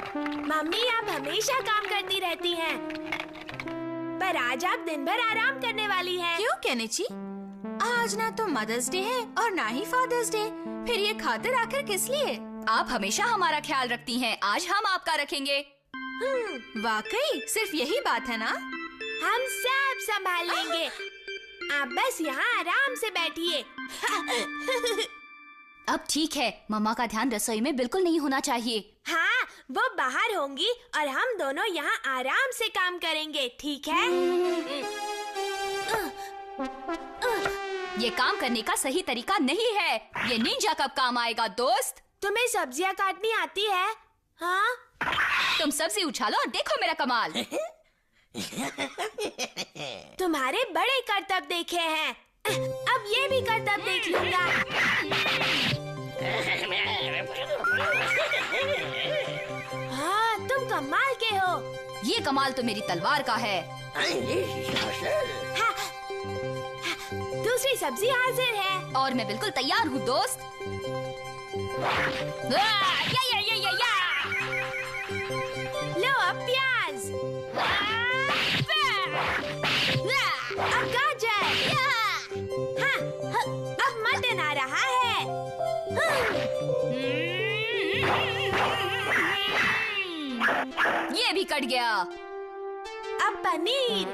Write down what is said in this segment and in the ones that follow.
Mummy आप हमेशा काम करती रहती हैं, पर आज आप दिन भर आराम करने वाली हैं। क्यों केनिची? आज ना तो मदर्स डे है और ना ही फादर्स डे, फिर ये खातिर आखिर किस लिए? आप हमेशा हमारा ख्याल रखती हैं, आज हम आपका रखेंगे। वाकई सिर्फ यही बात है ना? हम सब संभाल लेंगे, आप बस यहाँ आराम से बैठिए। अब ठीक है, मम्मा का ध्यान रसोई में बिल्कुल नहीं होना चाहिए। हाँ, वो बाहर होंगी और हम दोनों यहाँ आराम से काम करेंगे, ठीक है? ये काम करने का सही तरीका नहीं है। ये निंजा कब काम आएगा दोस्त? तुम्हें सब्जियाँ काटनी आती है? हाँ? तुम सब्जी उछालो और देखो मेरा कमाल। तुम्हारे बड़े करतब देखे हैं, अब ये भी करतब देख लूंगा। हाँ, तुम कमाल के हो। ये कमाल तो मेरी तलवार का है। हाँ, दूसरी सब्जी हाजिर है। और मैं बिल्कुल तैयार हूँ दोस्त। या। लो अब प्याज, अब गाजर, हाँ, अब मटन आ रहा है। ये भी कट गया। अब पनीर,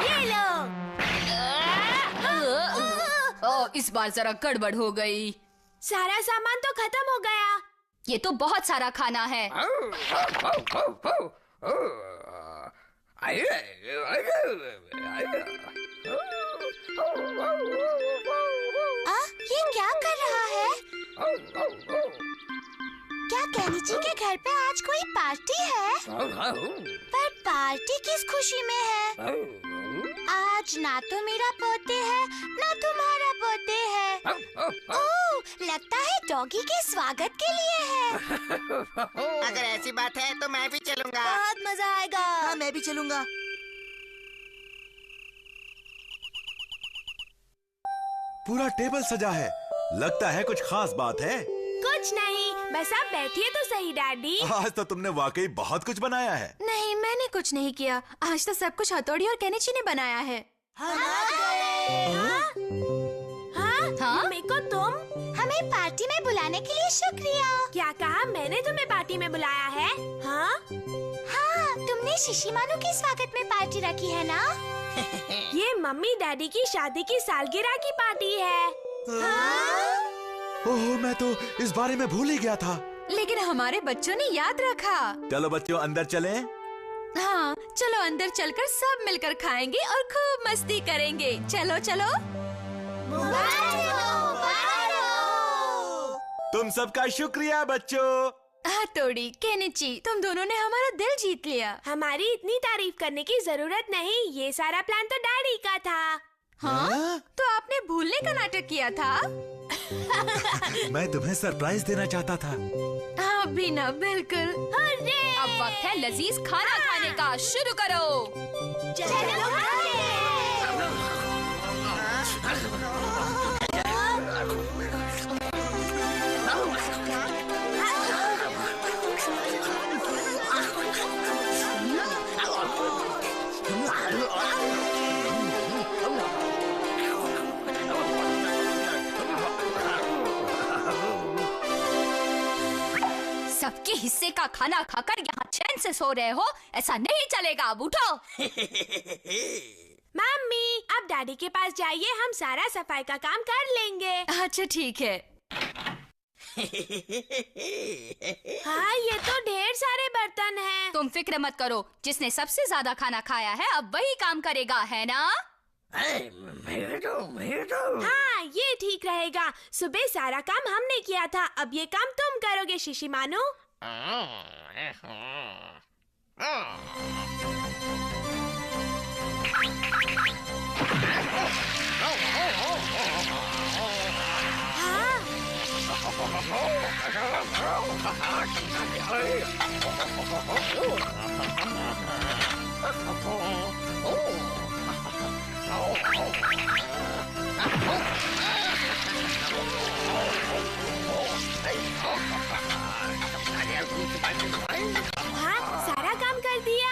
ये लो। इस बार जरा गड़बड़ हो गई। सारा सामान तो खत्म हो गया। ये तो बहुत सारा खाना है। ये क्या कर रहा है? क्या केनिची के घर पे आज कोई पार्टी है? पर पार्टी किस खुशी में है? आज ना तो मेरा बर्थडे है, ना तुम्हारा बर्थडे है। ओह, लगता है डॉगी के स्वागत के लिए है। अगर ऐसी बात है तो मैं भी चलूंगा। बहुत मजा आएगा। हाँ, मैं भी चलूंगा। पूरा टेबल सजा है, लगता है कुछ खास बात है। कुछ नहीं, बस आप बैठिए तो सही डैडी। आज तो तुमने वाकई बहुत कुछ बनाया है। नहीं, मैंने कुछ नहीं किया। आज तो सब कुछ हथौड़ी और केनिची ने बनाया है। हाँ? हाँ? मम्मी को तुम हमें पार्टी में बुलाने के लिए शुक्रिया। क्या कहा? मैंने तुम्हें पार्टी में बुलाया है? हाँ? हाँ, तुमने शिशिमारू के स्वागत में पार्टी रखी है ना? ये मम्मी डैडी की शादी की सालगिरह की पार्टी है। ओह, मैं तो इस बारे में भूल ही गया था। लेकिन हमारे बच्चों ने याद रखा। चलो बच्चों अंदर चलें। हाँ, चलो अंदर चलकर सब मिलकर खाएंगे और खूब मस्ती करेंगे। चलो चलो। तुम सबका शुक्रिया बच्चों। हथौड़ी, केनिची, तुम दोनों ने हमारा दिल जीत लिया। हमारी इतनी तारीफ करने की जरूरत नहीं, ये सारा प्लान तो डैडी का था। हाँ? तो आपने भूलने का नाटक किया था? मैं तुम्हें सरप्राइज देना चाहता था। हाँ भी ना, बिल्कुल। अब वक्त है लजीज खाना खाने का। शुरू करो। चलो सबके हिस्से का खाना खाकर यहाँ चैन से सो रहे हो? ऐसा नहीं चलेगा, अब उठो। मम्मी, अब डैडी के पास जाइए, हम सारा सफाई का काम कर लेंगे। अच्छा ठीक है। हाँ, ये तो ढेर सारे बर्तन हैं। तुम फिक्र मत करो, जिसने सबसे ज्यादा खाना खाया है अब वही काम करेगा, है ना? हाँ, ये ठीक रहेगा। सुबह सारा काम हमने किया था, अब ये काम तुम करोगे शिशिमानु। हाँ, सारा काम कर दिया।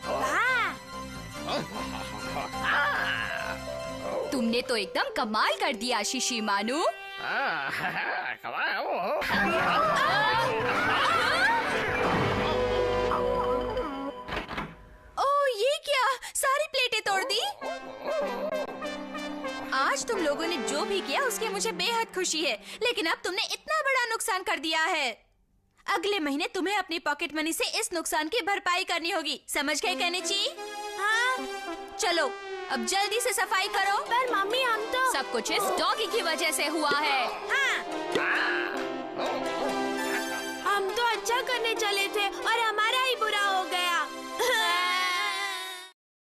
वाह! तुमने तो एकदम कमाल कर दिया शिशी मानू। ओह, ये क्या? सारी प्लेटें तोड़ दी। आज तुम लोगों ने जो भी किया उसकी मुझे बेहद खुशी है, लेकिन अब तुमने इतना बड़ा नुकसान कर दिया है। अगले महीने तुम्हें अपनी पॉकेट मनी से इस नुकसान की भरपाई करनी होगी, समझ गए केनिची? हाँ, चलो अब जल्दी से सफाई करो। पर मम्मी हम तो सब कुछ इस डॉगी की वजह से हुआ है। हाँ, हम तो अच्छा करने चले थे और